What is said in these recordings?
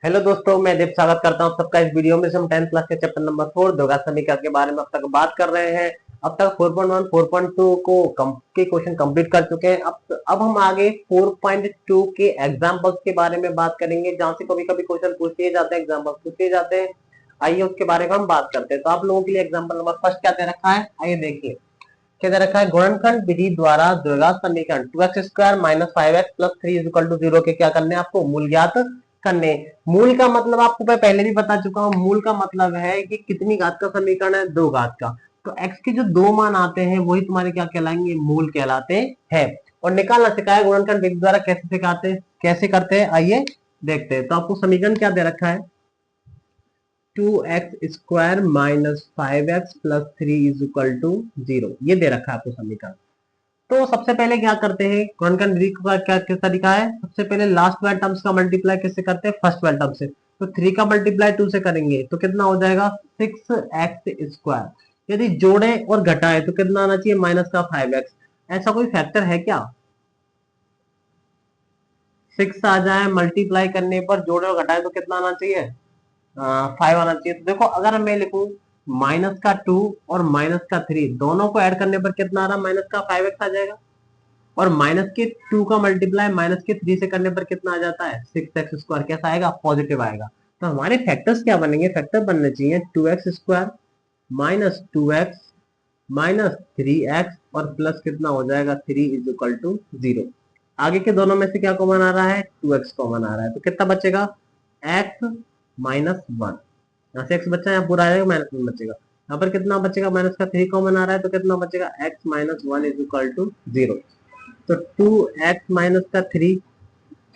Hello दोस्तों, मैं देव स्वागत करता हूं सबका इस वीडियो में। हम 10th क्लास के चैप्टर नंबर 4 द्विघात समीकरण के बारे में अब तक बात कर रहे हैं। अब तक 4.1 4.2 के क्वेश्चन कंप्लीट कर चुके हैं। अब हम आगे 4.2 के एग्जांपल्स के बारे में बात करेंगे, जहां से कभी कभी क्वेश्चन पूछ लिए जाते हैं, एग्जांपल पूछ लिए जाते हैं। आइए उसके बारे में हम बात करते हैं। तो आप लोगों के लिए एग्जाम्पल नंबर फर्स्ट क्या दे रखा है, आइए देखिए। क्या दे रखा है, गुणनखंड विधि द्वारा द्विघात समीकरण 2x² - 5x + 3 = 0 के क्या करने, आपको मूल ज्ञात करने। मूल का मतलब आपको मैं पहले भी बता चुका हूं। मूल का मतलब है कि कितनी घात का समीकरण है, 2 घात का। तो x के जो 2 मान आते हैं वही तुम्हारे क्या कहलाएंगे, मूल कहलाते हैं। और निकालना सिखाया गुणनखंड विधि द्वारा, कैसे करते हैं आइए देखते हैं। तो आपको समीकरण क्या दे रखा है, 2x² - 5x + 3 = 0, ये दे रखा है आपको समीकरण। तो सबसे पहले क्या करते हैं, गुणनखंड विधि का क्या किस तरीका है। सबसे पहले लास्ट वाले टर्म्स का मल्टीप्लाई किससे करते हैं, फर्स्ट वाले टर्म से। तो 3 का मल्टीप्लाई 2 से करेंगे तो कितना हो जाएगा, 6x²। यदि जोड़े और घटाए तो कितना आना चाहिए, -5x। ऐसा कोई फैक्टर है क्या, 6 आ जाए मल्टीप्लाई करने पर, जोड़े और घटाए तो कितना आना चाहिए, 5 आना चाहिए। तो देखो, अगर मैं लिखूं -2 और -3 दोनों को ऐड करने पर कितना आ रहा, -5x आ जाएगा। और -2 का मल्टीप्लाई -3 से करने पर कितना आ जाता है, 6x²। कैसा आएगा, पॉजिटिव आएगा। तो हमारे फैक्टर्स क्या बनेंगे, फैक्टर बनने चाहिए 2x² - 2x - 3x और प्लस कितना हो जाएगा, 3 = 0। आगे के दोनों में से क्या कॉमन आ रहा है, 2x कॉमन आ रहा है। तो कितना बचेगा, x - 1। यहाँ से x बचा, यहाँ पूरा आ जाएगा, -1 बचेगा। यहाँ पर कितना बचेगा, -3 कॉमन आ रहा है तो कितना बचेगा, x - 1 = 0। तो 2x - 3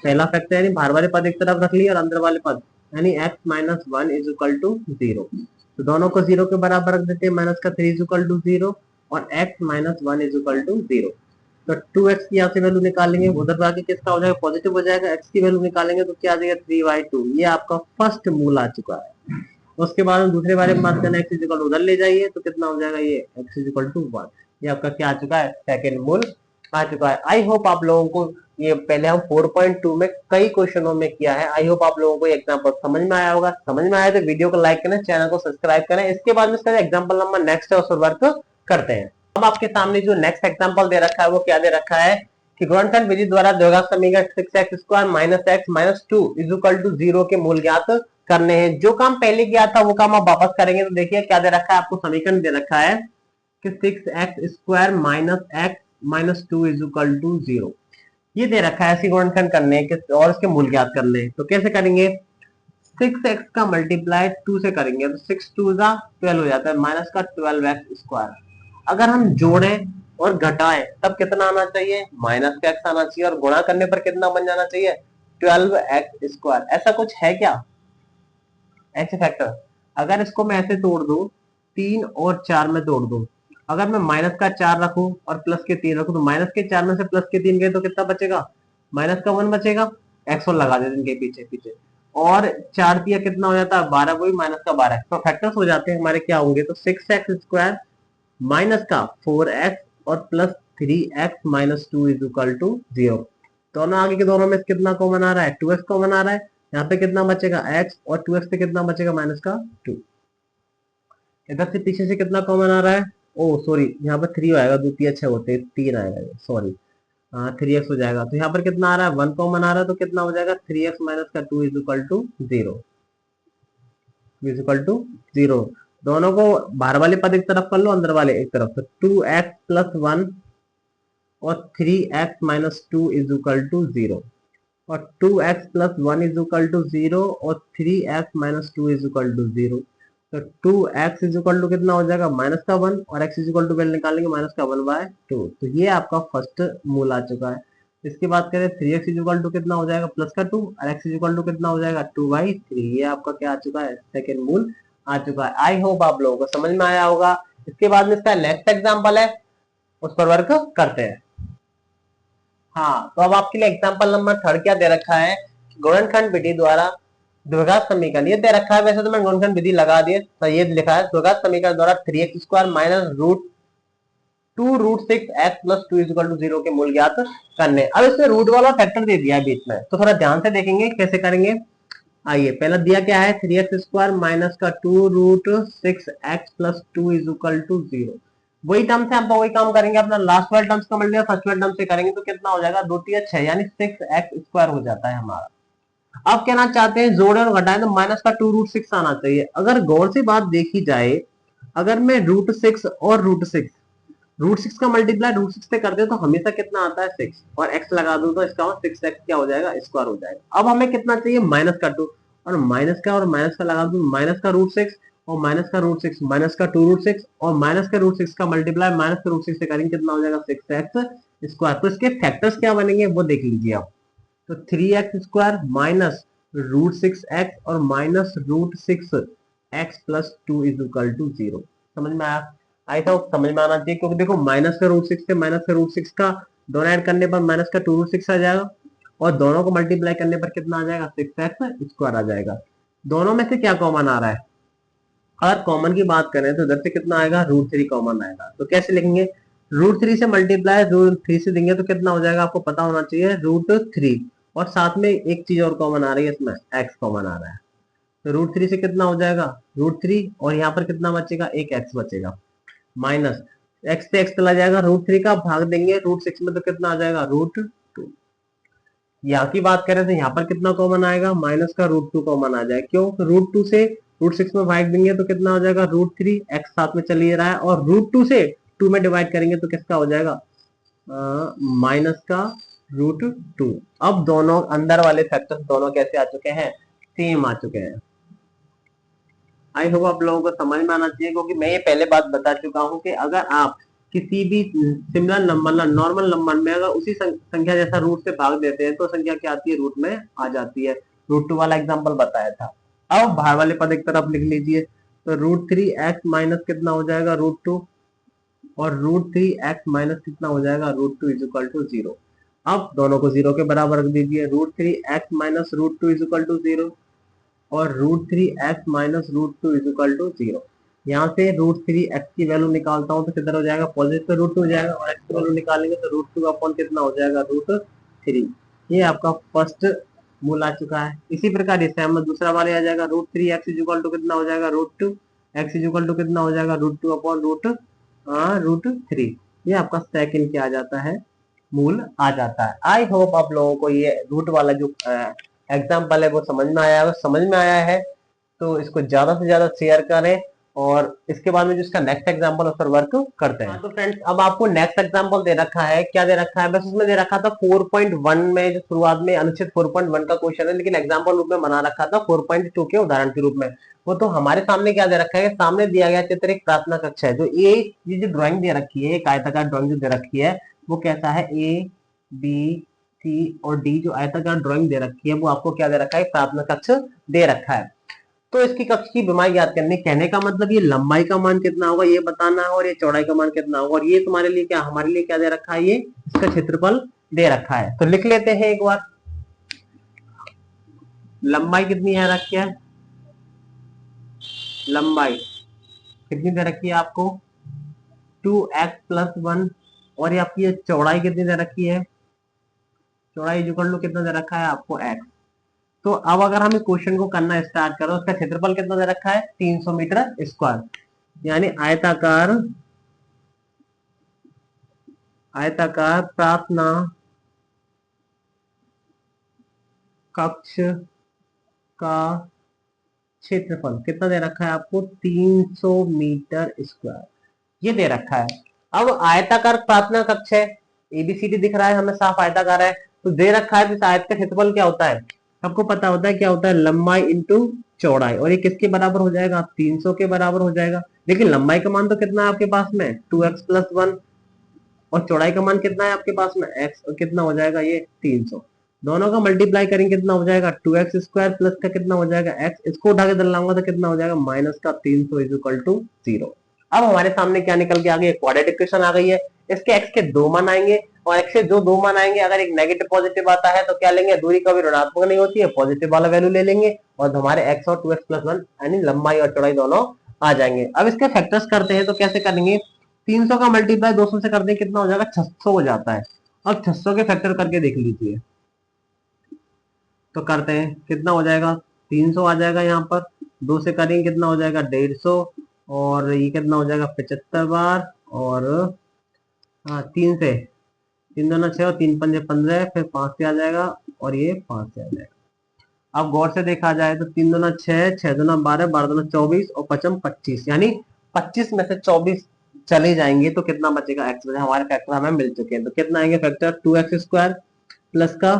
पहला फैक्टर, यानी बाहर वाले पद एक तरफ रख लिए और अंदर वाले पद, यानी x - 1 = 0। तो दोनों को 0 के बराबर रख देते हैं, -3 = 0 और x - 1 = 0। तो 2x की यहाँ से वैल्यू निकालेंगे, उधर आगे किसका हो जाएगा, पॉजिटिव हो जाएगा। x की वैल्यू निकालेंगे तो क्या आ जाएगा, 3/2। ये आपका फर्स्ट मूल आ चुका है। उसके बाद हम दूसरे बारे में बात करें, x उधर ले जाइए तो कितना हो जाएगा, ये x = 1। ये आपका क्या आ चुका है, सेकेंड मूल आ चुका है। आई होप आप लोगों को ये, पहले हम 4.2 में कई क्वेश्चनों में किया है। आई होप आप लोगों को एग्जांपल समझ में आया होगा। समझ में आया तो वीडियो को लाइक करें, चैनल को सब्सक्राइब करें। इसके बाद में इसका एग्जांपल नंबर नेक्स्ट है, उस पर वर्क करते हैं। अब आपके सामने जो नेक्स्ट एग्जांपल दे रखा है वो क्या दे रखा है, कि गुणनखंड विधि द्वारा द्विघात समीकरण 6x² - x - 2 = 0 के मूल ज्ञात करने हैं। जो काम पहले किया था वो काम आप वापस करेंगे। तो देखिए क्या दे रखा है, आपको समीकरण दे रखा है कि 6x² - x - 2 = 0। ये दे रखा है, ऐसी गुणनखंड करने और इसके मूल ज्ञात करने। तो कैसे करेंगे, 6x का मल्टीप्लाई 2 से करेंगे तो 6 2 12 हो जाता है, -12x²। अगर हम जोड़ें और घटाएं तब कितना आना चाहिए, -x आना चाहिए। और गुणा करने पर कितना बन जाना चाहिए, 12x²। ऐसा कुछ है क्या, ऐसे फैक्टर। अगर इसको मैं ऐसे तोड़ दूं, 3 और 4 में तोड़ दूं, अगर मैं -4 रखूं और +3 रखूं तो -4 में से +3 गए तो कितना बचेगा, -1 बचेगा। x और लगा देते इनके पीछे पीछे, और 4 दिया कितना हो जाता है, 12, वही -12। तो फैक्टर्स हो जाते हैं हमारे, क्या होंगे, तो 6x² -4x और +3x - 2 = 0। दोनों आगे के दोनों में कितना कॉमन आ रहा है, 2x कॉमन आ रहा है। यहाँ पे कितना बचेगा, x, और 2x से कितना बचेगा, -2। इधर से पीछे से कितना कॉमन आ रहा है, ओ सॉरी, यहाँ पर 3 आएगा, 2 3 अच्छे होते, 3 आएगा, सॉरी, 3x हो जाएगा। तो यहाँ पर कितना आ रहा है, 1 कॉमन आ रहा है तो कितना हो जाएगा, 3x - 2 = 0 0। दोनों को बाहर वाले पद एक तरफ कर लो, अंदर वाले एक तरफ। तो 2x + 1 और 3x - 2 = 0, और 2x + 1 = 0 और 3x - 2 = 0। तो 2x कितना हो जाएगा, -1, और x वैल्यू निकालेंगे, -1/2। तो ये आपका फर्स्ट मूल आ चुका है। इसकी बात करें, 3x कितना हो जाएगा, +2, और x कितना हो जाएगा, 2/3। ये आपका क्या आ चुका है, सेकेंड मूल आ चुका है। आई होप आप लोगों को समझ में आया होगा। इसके बाद में इसका नेक्स्ट एग्जाम्पल है, उस पर वर्क करते हैं। हाँ, तो अब आपके लिए एग्जांपल नंबर 3 क्या दे रखा है, गुणनखंड विधि द्वारा द्विघात समीकरण। ये दे रखा है, वैसे तो मैं गुणनखंड विधि लगा दिए, तो ये लिखा है द्विघात समीकरण द्वारा 3x² - √2√6x + 2 = 0 के मूल ज्ञात करने। अब इसमें रूट वाला फैक्टर दे दिया है बीच में, तो थोड़ा ध्यान से देखेंगे कैसे करेंगे। आइए पहला दिया क्या है, 3x² माइनस का 2√6x+2 इज इक्वल टू 0। वही टर्म से हम वही काम करेंगे, अपना लास्ट वाले टर्म्स का मल्टीप्लाई फर्स्ट वाले टर्म से करेंगे तो कितना हो जाएगा, 2×3=6 यानी 6x² हो जाता है हमारा। अब कहना चाहते हैं जोड़े और घटाएं तो माइनस का 2√6 आना चाहिए। अगर गौर से बात देखी जाए, अगर मैं √6 और √6 का मल्टीप्लाई √6 से कर दे तो हमेशा कितना आता है 6, और x लगा दूं तो इसका 6x क्या हो जाएगा, स्क्वायर हो जाएगा। अब हमें कितना चाहिए, माइनस का 2, और माइनस का लगा दूं, माइनस का √6 और माइनस का √6 माइनस का 2√6 और माइनस का √6 का मल्टीप्लाई माइनस का √6 से करेंगे कितना हो जाएगा, 6x²। तो इसके फैक्टर्स क्या बनेंगे वो देख लीजिए आप। तो 3x² माइनस √6x और minus √6x+2 is equal to 0। समझ में आया, आई था समझ में आना चाहिए, क्योंकि देखो माइनस का √6 से माइनस का √6 का दोनों ऐड करने पर माइनस का 2√6 आ जाएगा, और दोनों को मल्टीप्लाई करने पर कितना आ जाएगा, 6x² आ जाएगा। दोनों में से क्या कॉमन आ रहा है, अगर कॉमन की बात करें तो इधर से कितना आएगा, √3 कॉमन आएगा। तो कैसे लिखेंगे, √3 से मल्टीप्लाई √3 से देंगे तो कितना हो जाएगा, आपको पता होना चाहिए √3, और साथ में एक चीज और कॉमन आ रही है, इसमें x कॉमन आ रहा है। तो √3 से कितना हो जाएगा, √3, और यहाँ पर कितना बचेगा, एक x बचेगा, माइनस x से x चला जाएगा, √3 का भाग देंगे √6 में तो कितना आ जाएगा, √2। यहाँ की बात करें तो यहाँ पर कितना कॉमन आएगा, माइनस का √2 कॉमन आ जाएगा। क्यों, √2 से √6 में भाग देंगे तो कितना हो जाएगा, √3, x साथ में चल ही रहा है, और √2 से 2 में डिवाइड करेंगे तो किसका हो जाएगा, माइनस का √2। अब दोनों अंदर वाले फैक्टर्स दोनों कैसे आ चुके हैं, सेम आ चुके हैं। आई होप आप लोगों को समझ में आना चाहिए, क्योंकि मैं ये पहले बात बता चुका हूं कि अगर आप किसी भी सिमिलर नंबर, नॉर्मल नंबर में अगर उसी संख्या जैसा रूट से भाग देते हैं तो संख्या क्या आती है, रूट में आ जाती है। √2 वाला एग्जांपल बताया था। अब बाहर वाले पद एक तरफ लिख लीजिए, तो √3x माइनस कितना हो जाएगा, √2, और √3x माइनस कितना हो जाएगा, √2 इज इक्वल टू 0। अब दोनों को 0 के बराबर रख दीजिए, √3x minus √2 is equal to 0, और √3x minus √2 is equal to 0। यहाँ से √3x की वैल्यू निकालता हूँ तो किधर हो जाएगा, पॉजिटिव पे √2 हो जाएगा, और x की वैल्यू निकालेंगे तो √2 का अपॉन कितना हो जाएगा, √3। ये आपका फर्स्ट मूल आ चुका है। इसी प्रकार इससे हम दूसरा वाले आ जाएगा, √3x इज इक्वल टू कितना हो जाएगा, √2, x इज इक्वल टू कितना हो जाएगा, √2 अपॉन √3। ये आपका सेकंड क्या आ जाता है, मूल आ जाता है। आई होप आप लोगों को ये रूट वाला जो एग्जाम्पल है वो समझ में आया है। समझ में आया है तो इसको ज्यादा से ज्यादा शेयर करें, और इसके बाद में जो इसका नेक्स्ट एग्जाम्पल उस पर वर्क करते हैं। तो फ्रेंड्स अब आपको नेक्स्ट एग्जाम्पल दे रखा है, क्या दे रखा है, बस उसमें दे रखा था 4.1 में, जो शुरुआत में अनुच्छेद 4.1 का क्वेश्चन है, लेकिन एग्जाम्पल रूप में बना रखा था 4.2 के उदाहरण के रूप में। वो तो हमारे सामने क्या दे रखा है, सामने दिया गया चित्र एक प्रार्थना कक्ष है, जो ये जो ड्राइंग दे रखी है, एक आयताकार ड्राइंग जो दे रखी है वो कैसा है, A, B, C और D जो आयताकार ड्राइंग दे रखी है वो आपको क्या दे रखा है, प्रार्थना कक्ष दे रखा है। तो इसकी कक्ष की लंबाई याद करनी, कहने का मतलब ये लंबाई का मान कितना होगा ये बताना है, और ये चौड़ाई का मान कितना होगा, और ये तुम्हारे लिए क्या, हमारे लिए क्या दे रखा है, ये इसका क्षेत्रफल दे रखा है। तो लिख लेते हैं एक बार, लंबाई कितनी है रखी है, लंबाई कितनी दे रखी है आपको, 2x+1, और ये आपकी चौड़ाई कितनी दे रखी है, चौड़ाई इक्वल टू कितना दे रखा है आपको, x। तो अब अगर हम इस क्वेश्चन को करना स्टार्ट करो, उसका क्षेत्रफल कितना दे रखा है, 300 मीटर स्क्वायर, यानी आयताकार प्रार्थना कक्ष का क्षेत्रफल कितना दे रखा है आपको, 300 मीटर स्क्वायर, ये दे रखा है। अब आयताकार प्रार्थना कक्ष है, एबीसीडी दिख रहा है हमें, साफ आयताकार है, तो दे रखा है, तो इस आयत का क्षेत्रफल क्या होता है, सबको पता होता है क्या होता है, लंबाई इंटू चौड़ाई, और ये किसके बराबर हो जाएगा, 300 के बराबर हो जाएगा। लेकिन लंबाई का मान तो कितना है आपके पास में, 2x+1, और चौड़ाई का मान कितना है आपके पास में, x, और कितना हो जाएगा ये 300। दोनों का मल्टीप्लाई करेंगे कितना हो जाएगा, 2x² प्लस का कितना हो जाएगा x, इसको उठा के दलाऊंगा तो कितना हो जाएगा, माइनस का 300 इज इक्वल टू 0। अब हमारे सामने क्या निकल के आ गई, क्वाड्रेटिक इक्वेशन आ गई है। इसके x के दो मान आएंगे, और x से जो दो मान आएंगे, अगर एक नेगेटिव पॉजिटिव आता है तो क्या लेंगे, दूरी कभी ऋणात्मक नहीं होती है, पॉजिटिव वाला वैल्यू ले लेंगे, और हमारे x और 2x+1 यानी लंबाई और चौड़ाई दोनों आ जाएंगे। अब इसके फैक्टर्स करते हैं, तो कैसे करेंगे, 300 का मल्टीप्लाई 200 से कर दें कितना हो जाएगा, 600 हो जाता है। अब 600 के फैक्टर करके देख लीजिए, तो करते हैं कितना हो जाएगा, 300 आ जाएगा यहाँ पर, 2 से करेंगे कितना हो जाएगा 150, और ये कितना हो जाएगा 75 बार, और हाँ 3 से, 3 दूना 6 और 3 पंजे 15, फिर 5 से आ जाएगा, और ये 5 से आ जाएगा। अब गौर से देखा जाए तो 3 दूना 6, 6 दूना 12, 12 दूना 24 और पचम 25, यानी 25 में से 24 चले जाएंगे तो कितना बचेगा एक्स बचे। हमारे फैक्टर हमें मिल चुके हैं, तो कितना आएंगे फैक्टर 2x² प्लस का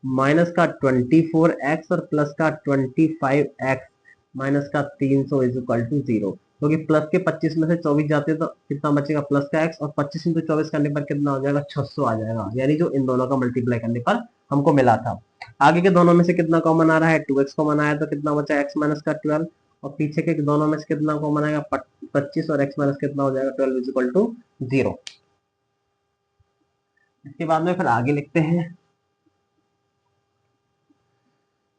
माइनस का 24x और प्लस का 25x माइनस का 300 इज इक्वल टू 0, क्योंकि प्लस के 25 में से 24 जाते हैं तो कितना बचेगा प्लस का x, और 25 इंटू 24 करने पर कितना हो जाएगा 600 आ जाएगा, यानी जो इन दोनों का मल्टीप्लाई करने पर हमको मिला था। आगे के दोनों में से कितना कॉमन आ रहा है 2x कॉमन आया तो कितना बचा x माइनस का 12, और पीछे के दोनों में से कितना कॉमन आएगा 25 और x माइनस कितना हो जाएगा 12 इज इक्वल टू 0। इसके बाद में फिर आगे लिखते हैं,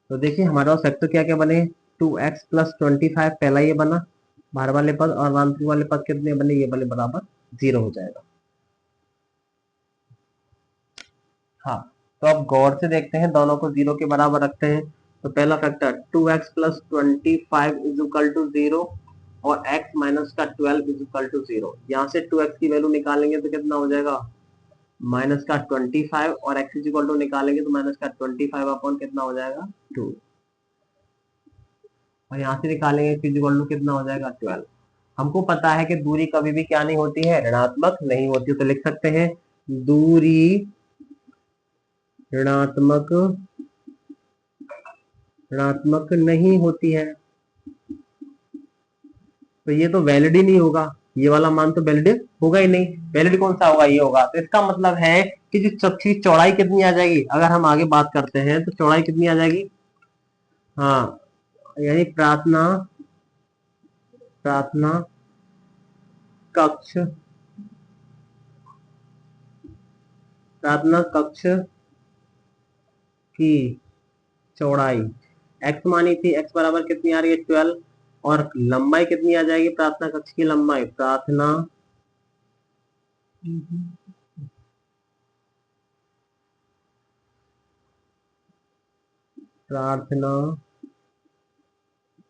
तो देखिए हमारा फैक्टर क्या क्या बने, 2x प्लस 25 पहला ये बना बाहर वाले पद, और आंतरिक वाले पद कितने बने, ये वाले बराबर 0 हो जाएगा। हाँ, तो अब गौर से देखते हैं, दोनों को 0 के बराबर रखते हैं। तो पहला factor 2x plus 25 is equal to 0 और x माइनस का 12 इज इक्वल टू 0। यहाँ से 2x की वैल्यू निकालेंगे तो कितना हो जाएगा माइनस का 25, और x इज इक्वल टू निकालेंगे तो माइनस का 25 अपॉन कितना हो जाएगा 2, और यहाँ से निकालेंगे x इज इक्वल टू कितना हो जाएगा 12। हमको पता है कि दूरी कभी भी क्या नहीं होती है, ऋणात्मक नहीं होती, तो लिख सकते हैं दूरी ऋणात्मक ऋणात्मक नहीं होती है, तो ये तो वैलिड ही नहीं होगा, ये वाला मान तो वैलिड होगा ही नहीं। वैलिड कौन सा होगा, ये होगा। तो इसका मतलब है कि जो सबकी चौड़ाई कितनी आ जाएगी, अगर हम आगे बात करते हैं तो चौड़ाई कितनी आ जाएगी, हाँ यानी प्रार्थना प्रार्थना कक्ष प्रार्थना कक्ष की चौड़ाई x मानी थी, x बराबर कितनी आ रही है 12, और लंबाई कितनी आ जाएगी प्रार्थना कक्ष की लंबाई, प्रार्थना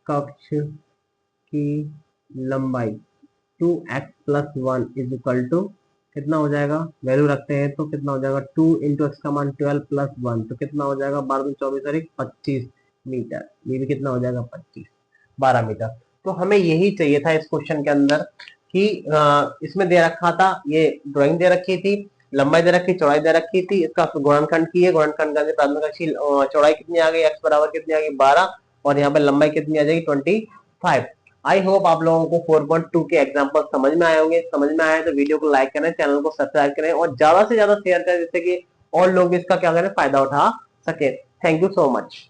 कक्ष की लंबाई 2x plus 1 is equal to कितना हो जाएगा, वैल्यू रखते हैं तो कितना हो जाएगा 2 इंटू एक्स का मान 12 प्लस 1, तो कितना हो जाएगा 12 24 और 25 मीटर, ये भी कितना हो जाएगा 12 मीटर। तो हमें यही चाहिए था इस क्वेश्चन के अंदर कि इसमें दे रखा था, ये ड्राइंग दे रखी थी, लंबाई दे रखी, चौड़ाई दे रखी थी, इसका गुणनखंड की है, गुणनखंड करके प्राथमिक कक्ष की चौड़ाई कितनी आ गई, एक्स बराबर कितनी आ गई 12, और यहाँ पे लंबाई कितनी आ जाएगी 25। आई होप आप लोगों को 4.2 के एग्जाम्पल समझ में आए होंगे। समझ में आए तो वीडियो को लाइक करें, चैनल को सब्सक्राइब करें और ज्यादा से ज्यादा शेयर करें, जिससे कि और लोग इसका क्या करें फायदा उठा सके। Thank you so much.